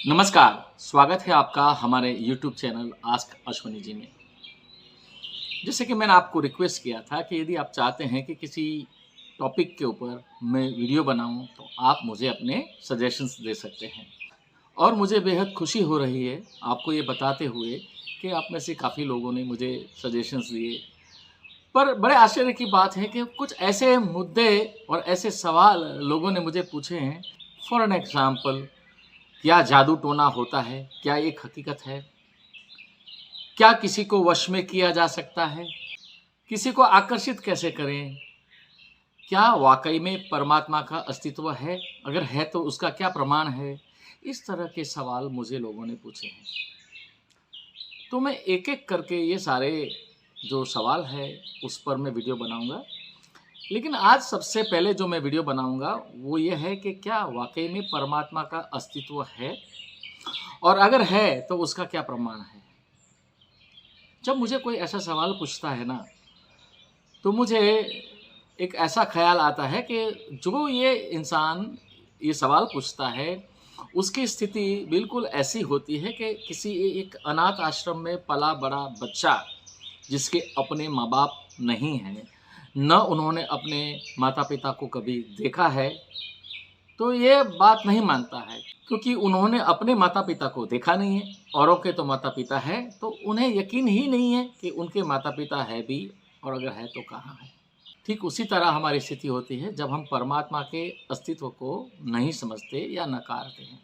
नमस्कार, स्वागत है आपका हमारे YouTube चैनल आस्क अश्वनी जी में। जैसे कि मैंने आपको रिक्वेस्ट किया था कि यदि आप चाहते हैं कि किसी टॉपिक के ऊपर मैं वीडियो बनाऊं, तो आप मुझे अपने सजेशंस दे सकते हैं। और मुझे बेहद खुशी हो रही है आपको ये बताते हुए कि आप में से काफ़ी लोगों ने मुझे सजेशंस दिए। पर बड़े आश्चर्य की बात है कि कुछ ऐसे मुद्दे और ऐसे सवाल लोगों ने मुझे पूछे हैं। फॉर एन एग्ज़ाम्पल, क्या जादू टोना होता है? क्या एक हकीकत है? क्या किसी को वश में किया जा सकता है? किसी को आकर्षित कैसे करें? क्या वाकई में परमात्मा का अस्तित्व है? अगर है तो उसका क्या प्रमाण है? इस तरह के सवाल मुझे लोगों ने पूछे हैं। तो मैं एक-एक करके ये सारे जो सवाल है उस पर मैं वीडियो बनाऊँगा। लेकिन आज सबसे पहले जो मैं वीडियो बनाऊँगा वो ये है कि क्या वाकई में परमात्मा का अस्तित्व है? और अगर है तो उसका क्या प्रमाण है? जब मुझे कोई ऐसा सवाल पूछता है ना, तो मुझे एक ऐसा ख़्याल आता है कि जो ये इंसान ये सवाल पूछता है, उसकी स्थिति बिल्कुल ऐसी होती है कि किसी एक अनाथ आश्रम में पला-बड़ा बच्चा, जिसके अपने माँ-बाप नहीं हैं, न उन्होंने अपने माता-पिता को कभी देखा है, तो ये बात नहीं मानता है, क्योंकि उन्होंने अपने माता-पिता को देखा नहीं है। औरों के तो माता-पिता हैं, तो उन्हें यकीन ही नहीं है कि उनके माता-पिता है भी, और अगर है तो कहाँ है। ठीक उसी तरह हमारी स्थिति होती है जब हम परमात्मा के अस्तित्व को नहीं समझते या नकारते हैं।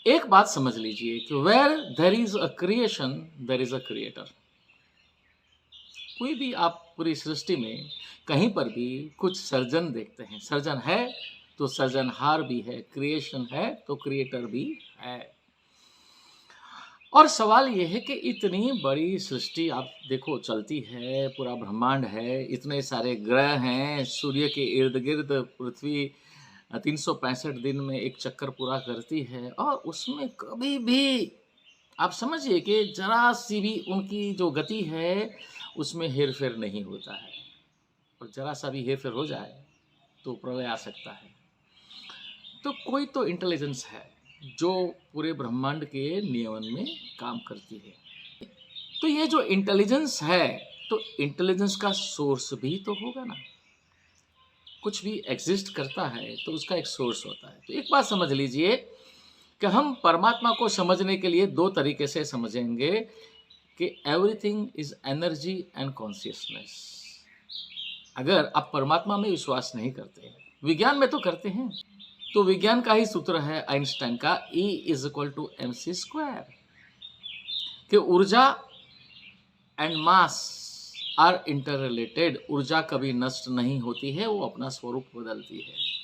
एक बात समझ लीजिए कि where there is a creation there is a creator. कोई भी आप पूरी सृष्टि में कहीं पर भी कुछ सर्जन देखते हैं। सर्जन है तो सर्जनहार भी है, क्रिएशन है तो क्रिएटर भी है। और सवाल ये है कि इतनी बड़ी सृष्टि आप देखो चलती है, पूरा ब्रह्मांड है, इतने सारे ग्रह हैं, सूर्य के इर्द गिर्द पृथ्वी 365 दिन में एक चक्कर पूरा करती है, और उसमें कभी भी आप समझिए कि जरा सी भी उनकी जो गति है उसमें हेर फेर नहीं होता है। और जरा सा भी हेर फेर हो जाए तो प्रलय आ सकता है। तो कोई तो इंटेलिजेंस है जो पूरे ब्रह्मांड के नियमन में काम करती है। तो ये जो इंटेलिजेंस है, तो इंटेलिजेंस का सोर्स भी तो होगा ना। कुछ भी एग्जिस्ट करता है तो उसका एक सोर्स होता है। तो एक बात समझ लीजिए कि हम परमात्मा को समझने के लिए दो तरीके से समझेंगे कि everything is energy and consciousness. अगर आप परमात्मा में विश्वास नहीं करते, विज्ञान में तो करते हैं, तो विज्ञान का ही सूत्र है आइंस्टाइन का, E is equal to mc², कि ऊर्जा and mass are interrelated. ऊर्जा कभी नष्ट नहीं होती है, वो अपना स्वरूप बदलती है।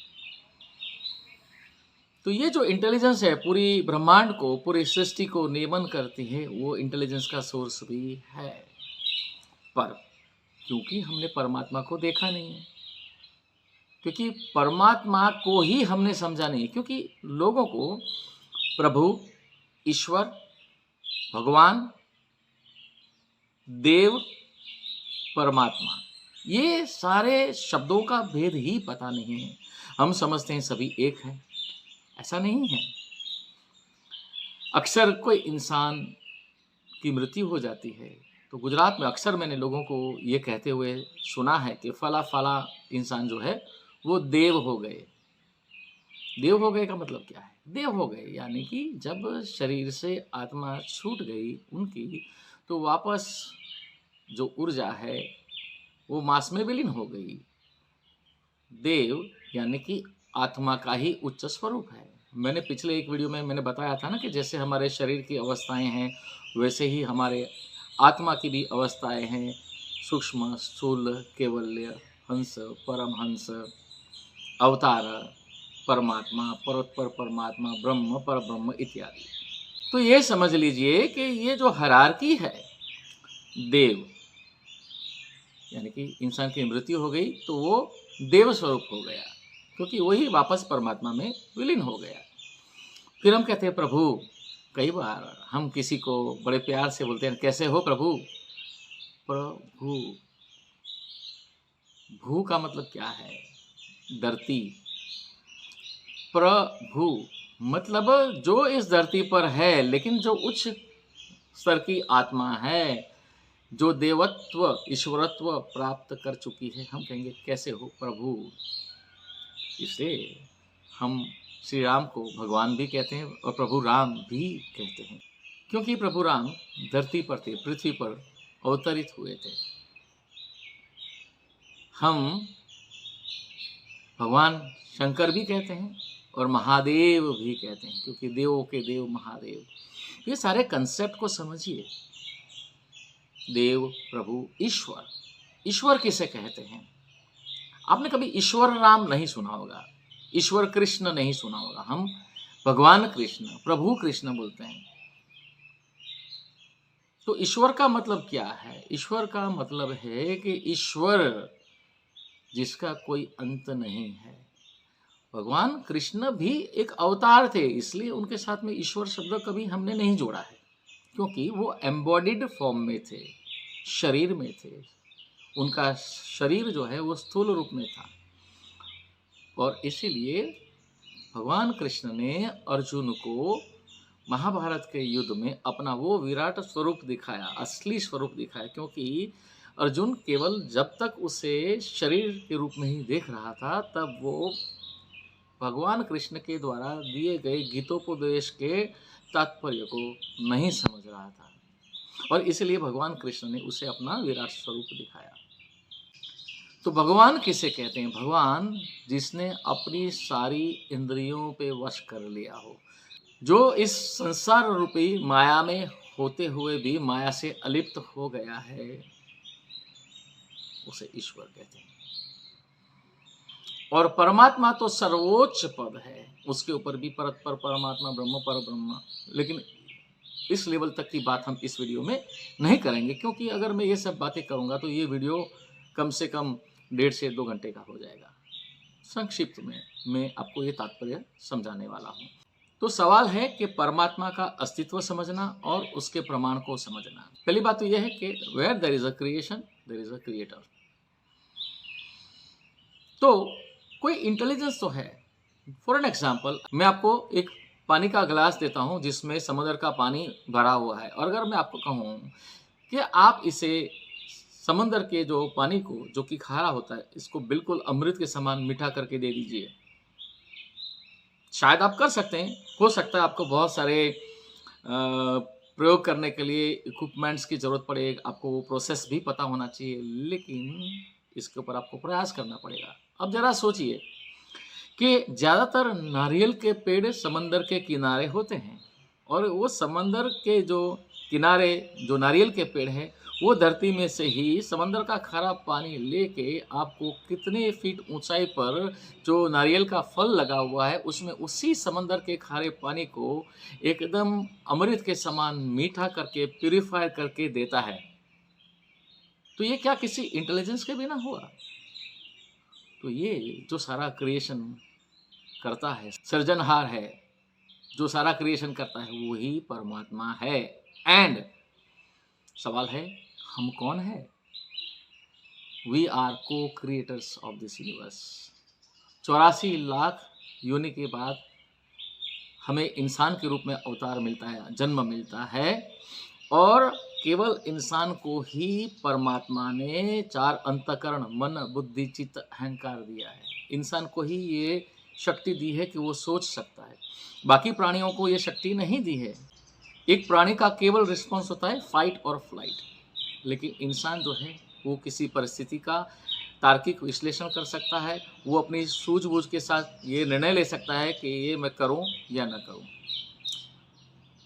तो ये जो इंटेलिजेंस है पूरी ब्रह्मांड को, पूरी सृष्टि को नियमन करती है, वो इंटेलिजेंस का सोर्स भी है। पर क्योंकि हमने परमात्मा को देखा नहीं है, क्योंकि परमात्मा को ही हमने समझा नहीं, क्योंकि लोगों को प्रभु, ईश्वर, भगवान, देव, परमात्मा, ये सारे शब्दों का भेद ही पता नहीं है। हम समझते हैं सभी एक हैं, ऐसा नहीं है। अक्सर कोई इंसान की मृत्यु हो जाती है तो गुजरात में अक्सर मैंने लोगों को ये कहते हुए सुना है कि फला फला इंसान जो है वो देव हो गए। देव हो गए का मतलब क्या है? देव हो गए यानी कि जब शरीर से आत्मा छूट गई उनकी, तो वापस जो ऊर्जा है वो मास में विलीन हो गई। देव यानी कि आत्मा का ही उच्च स्वरूप है। मैंने पिछले एक वीडियो में मैंने बताया था ना कि जैसे हमारे शरीर की अवस्थाएं हैं, वैसे ही हमारे आत्मा की भी अवस्थाएं हैं। सूक्ष्म, स्थूल, केवल्य, हंस, परमहंस, अवतार, परमात्मा, परोत्पर परमात्मा, ब्रह्म, पर ब्रह्म इत्यादि। तो ये समझ लीजिए कि ये जो हायरार्की है, देव यानी कि इंसान की मृत्यु हो गई तो वो देव स्वरूप हो गया, क्योंकि वही वापस परमात्मा में विलीन हो गया। फिर हम कहते हैं प्रभु। कई बार हम किसी को बड़े प्यार से बोलते हैं, कैसे हो प्रभु? प्रभु, भू का मतलब क्या है? धरती। प्रभु मतलब जो इस धरती पर है, लेकिन जो उच्च स्तर की आत्मा है, जो देवत्व ईश्वरत्व प्राप्त कर चुकी है, हम कहेंगे कैसे हो प्रभु। इसलिए हम श्री राम को भगवान भी कहते हैं और प्रभु राम भी कहते हैं, क्योंकि प्रभु राम धरती पर थे, पृथ्वी पर अवतरित हुए थे। हम भगवान शंकर भी कहते हैं और महादेव भी कहते हैं, क्योंकि देवों के देव महादेव। ये सारे कंसेप्ट को समझिए। देव, प्रभु, ईश्वर। ईश्वर किसे कहते हैं? आपने कभी ईश्वर राम नहीं सुना होगा, ईश्वर कृष्ण नहीं सुना होगा। हम भगवान कृष्ण, प्रभु कृष्ण बोलते हैं। तो ईश्वर का मतलब क्या है? ईश्वर का मतलब है कि ईश्वर जिसका कोई अंत नहीं है। भगवान कृष्ण भी एक अवतार थे, इसलिए उनके साथ में ईश्वर शब्द कभी हमने नहीं जोड़ा है, क्योंकि वो एम्बॉडीड फॉर्म में थे, शरीर में थे। उनका शरीर जो है वो स्थूल रूप में था, और इसीलिए भगवान कृष्ण ने अर्जुन को महाभारत के युद्ध में अपना वो विराट स्वरूप दिखाया, असली स्वरूप दिखाया। क्योंकि अर्जुन केवल जब तक उसे शरीर के रूप में ही देख रहा था, तब वो भगवान कृष्ण के द्वारा दिए गए गीतोपदेश के तात्पर्य को नहीं समझ रहा था, और इसलिए भगवान कृष्ण ने उसे अपना विराट स्वरूप दिखाया। तो भगवान किसे कहते हैं? भगवान जिसने अपनी सारी इंद्रियों पे वश कर लिया हो, जो इस संसार रूपी माया में होते हुए भी माया से अलिप्त हो गया है, उसे ईश्वर कहते हैं। और परमात्मा तो सर्वोच्च पद है, उसके ऊपर भी परत पर परमात्मा, ब्रह्म पर ब्रह्म। लेकिन इस लेवल तक की बात हम इस वीडियो में नहीं करेंगे, क्योंकि अगर मैं ये सब बातें करूंगा तो ये वीडियो कम से कम 1.5 से 2 घंटे का हो जाएगा। संक्षिप्त में मैं आपको ये तात्पर्य समझाने वाला हूँ। तो सवाल है कि परमात्मा का अस्तित्व समझना और उसके प्रमाण को समझना। पहली बात तो यह है कि where there is a creation there is a creator. तो कोई इंटेलिजेंस तो है। फॉर एन एग्जाम्पल, मैं आपको एक पानी का गिलास देता हूं जिसमें समुद्र का पानी भरा हुआ है, और अगर मैं आपको कहूं कि आप इसे समुद्र के जो पानी को, जो कि खारा होता है, इसको बिल्कुल अमृत के समान मीठा करके दे दीजिए, शायद आप कर सकते हैं। हो सकता है आपको बहुत सारे प्रयोग करने के लिए इक्विपमेंट्स की जरूरत पड़े, आपको वो प्रोसेस भी पता होना चाहिए, लेकिन इसके ऊपर आपको प्रयास करना पड़ेगा। अब जरा सोचिए कि ज़्यादातर नारियल के पेड़ समंदर के किनारे होते हैं, और वो समंदर के जो किनारे जो नारियल के पेड़ हैं, वो धरती में से ही समंदर का खारा पानी लेके आपको कितने फीट ऊंचाई पर जो नारियल का फल लगा हुआ है, उसमें उसी समंदर के खारे पानी को एकदम अमृत के समान मीठा करके, प्यूरिफाई करके देता है। तो ये क्या किसी इंटेलिजेंस के बिना हुआ? तो ये जो सारा क्रिएशन करता है, सृजनहार है, जो सारा क्रिएशन करता है, वो ही परमात्मा है। एंड सवाल है, हम कौन है? वी आर को creators of this universe. 84 lakh योनि के बाद हमें इंसान के रूप में अवतार मिलता है, जन्म मिलता है, और केवल इंसान को ही परमात्मा ने 4 अंतःकरण, मन, बुद्धि, चित्त, अहंकार दिया है। इंसान को ही ये शक्ति दी है कि वो सोच सकता है। बाकी प्राणियों को ये शक्ति नहीं दी है। एक प्राणी का केवल रिस्पॉन्स होता है फाइट और फ्लाइट, लेकिन इंसान जो है वो किसी परिस्थिति का तार्किक विश्लेषण कर सकता है। वो अपनी सूझबूझ के साथ ये निर्णय ले सकता है कि ये मैं करूं या न करूं।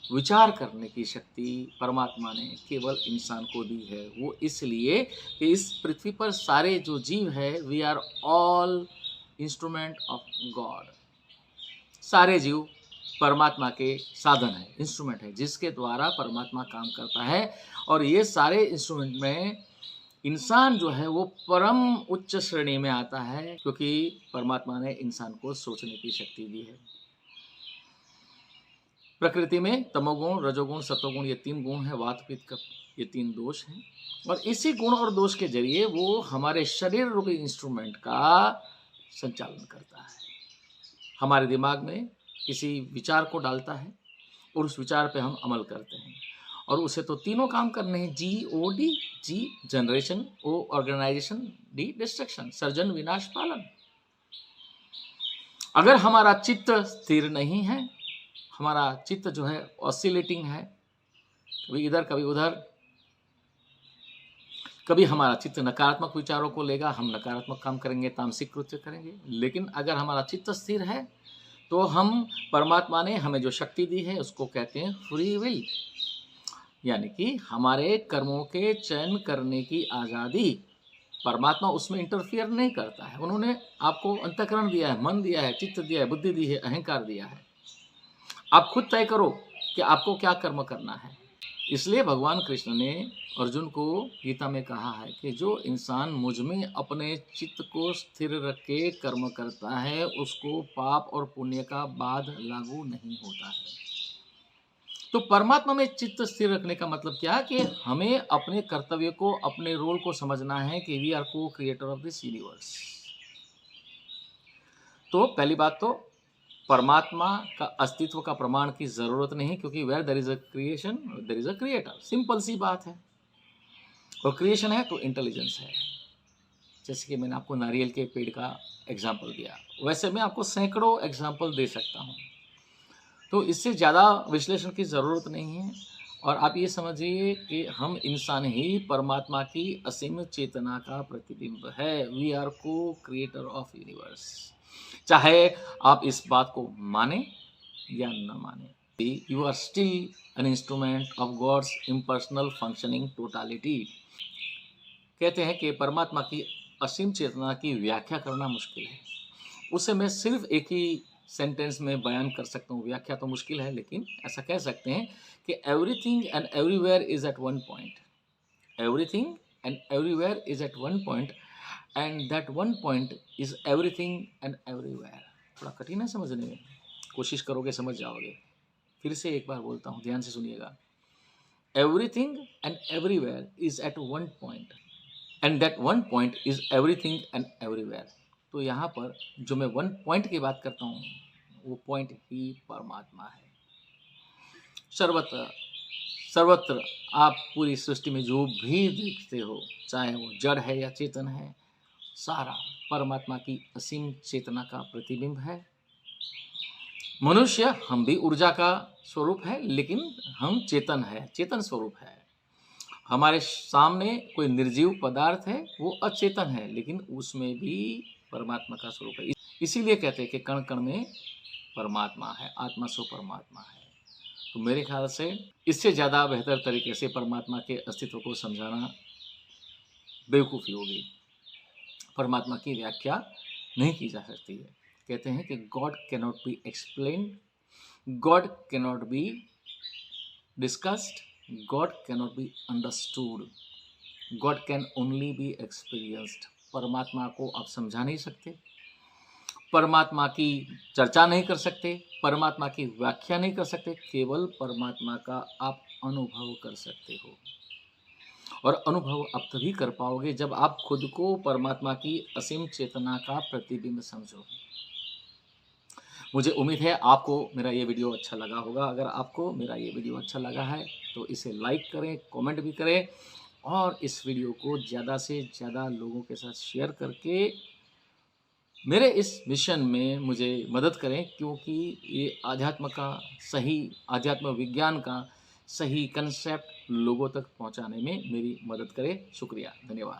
विचार करने की शक्ति परमात्मा ने केवल इंसान को दी है। वो इसलिए कि इस पृथ्वी पर सारे जो जीव है, we are all instrument of God. सारे जीव परमात्मा के साधन है, इंस्ट्रूमेंट है, जिसके द्वारा परमात्मा काम करता है। और ये सारे इंस्ट्रूमेंट में इंसान जो है वो परम उच्च श्रेणी में आता है, क्योंकि परमात्मा ने इंसान को सोचने की शक्ति दी है। प्रकृति में तमोगुण, रजोगुण, सत्वगुण, ये 3 गुण है, वात पित्त कफ, ये 3 दोष हैं। और इसी गुण और दोष के जरिए वो हमारे शरीर रूपी इंस्ट्रूमेंट का संचालन करता है। हमारे दिमाग में किसी विचार को डालता है और उस विचार पे हम अमल करते हैं। और उसे तो तीनों काम करने हैं, GOD, G generation, O organisation, D destruction, सर्जन विनाश पालन। अगर हमारा चित्त स्थिर नहीं है, हमारा चित्त जो है ऑसिलेटिंग है, कभी इधर कभी उधर, कभी हमारा चित्त नकारात्मक विचारों को लेगा, हम नकारात्मक काम करेंगे, तामसिक कृत्य करेंगे। लेकिन अगर हमारा चित्त स्थिर है तो हम, परमात्मा ने हमें जो शक्ति दी है उसको कहते हैं फ्री विल, यानी कि हमारे कर्मों के चयन करने की आज़ादी। परमात्मा उसमें इंटरफियर नहीं करता है। उन्होंने आपको अंतःकरण दिया है, मन दिया है, चित्त दिया है, बुद्धि दी है, अहंकार दिया है। आप खुद तय करो कि आपको क्या कर्म करना है। इसलिए भगवान कृष्ण ने अर्जुन को गीता में कहा है कि जो इंसान मुझ में अपने चित्त को स्थिर रख के कर्म करता है उसको पाप और पुण्य का बाध लागू नहीं होता है। तो परमात्मा में चित्त स्थिर रखने का मतलब क्या है कि हमें अपने कर्तव्य को, अपने रोल को समझना है कि we are co creator of this universe. तो पहली बात तो परमात्मा का अस्तित्व का प्रमाण की जरूरत नहीं, क्योंकि where there is a creation there is a creator, simple सी बात है। और क्रिएशन है तो इंटेलिजेंस है। जैसे कि मैंने आपको नारियल के पेड़ का एग्जाम्पल दिया, वैसे मैं आपको सैकड़ों एग्जाम्पल दे सकता हूँ। तो इससे ज़्यादा विश्लेषण की ज़रूरत नहीं है। और आप ये समझिए कि हम इंसान ही परमात्मा की असीम चेतना का प्रतिबिंब है। We are co creator of universe. चाहे आप इस बात को माने या न माने, you are still an instrument of God's impersonal functioning totality. कहते हैं कि परमात्मा की असीम चेतना की व्याख्या करना मुश्किल है। उसे मैं सिर्फ एक ही सेंटेंस में बयान कर सकता हूँ। व्याख्या तो मुश्किल है, लेकिन ऐसा कह सकते हैं कि everything and everywhere is at one point. Everything and everywhere is at one point and that one point is everything and everywhere. थोड़ा कठिन है समझने में, कोशिश करोगे समझ जाओगे। फिर से एक बार बोलता हूँ, ध्यान से सुनिएगा। Everything and everywhere is at one point and that one point is everything and everywhere. तो यहाँ पर जो मैं वन पॉइंट की बात करता हूँ वो पॉइंट ही परमात्मा है। सर्वत्र सर्वत्र आप पूरी सृष्टि में जो भी देखते हो, चाहे वो जड़ है या चेतन है, सारा परमात्मा की असीम चेतना का प्रतिबिंब है। मनुष्य, हम भी ऊर्जा का स्वरूप है, लेकिन हम चेतन है, चेतन स्वरूप है। हमारे सामने कोई निर्जीव पदार्थ है, वो अचेतन है, लेकिन उसमें भी परमात्मा का स्वरूप है। इसीलिए कहते हैं कि कण कण में परमात्मा है, आत्मा सो परमात्मा है। तो मेरे ख्याल से इससे ज़्यादा बेहतर तरीके से परमात्मा के अस्तित्व को समझाना बेवकूफ़ी होगी। परमात्मा की व्याख्या नहीं की जा सकती है। कहते हैं कि God cannot be explained, God cannot be discussed, God cannot be understood, God can only be experienced. परमात्मा को आप समझा नहीं सकते, परमात्मा की चर्चा नहीं कर सकते, परमात्मा की व्याख्या नहीं कर सकते, केवल परमात्मा का आप अनुभव कर सकते हो। और अनुभव आप तभी कर पाओगे जब आप खुद को परमात्मा की असीम चेतना का प्रतिबिंब समझो। मुझे उम्मीद है आपको मेरा ये वीडियो अच्छा लगा होगा। अगर आपको मेरा ये वीडियो अच्छा लगा है तो इसे लाइक करें, कमेंट भी करें और इस वीडियो को ज़्यादा से ज़्यादा लोगों के साथ शेयर करके मेरे इस मिशन में मुझे मदद करें, क्योंकि ये आध्यात्म विज्ञान का सही कंसेप्ट लोगों तक पहुंचाने में मेरी मदद करे। शुक्रिया, धन्यवाद।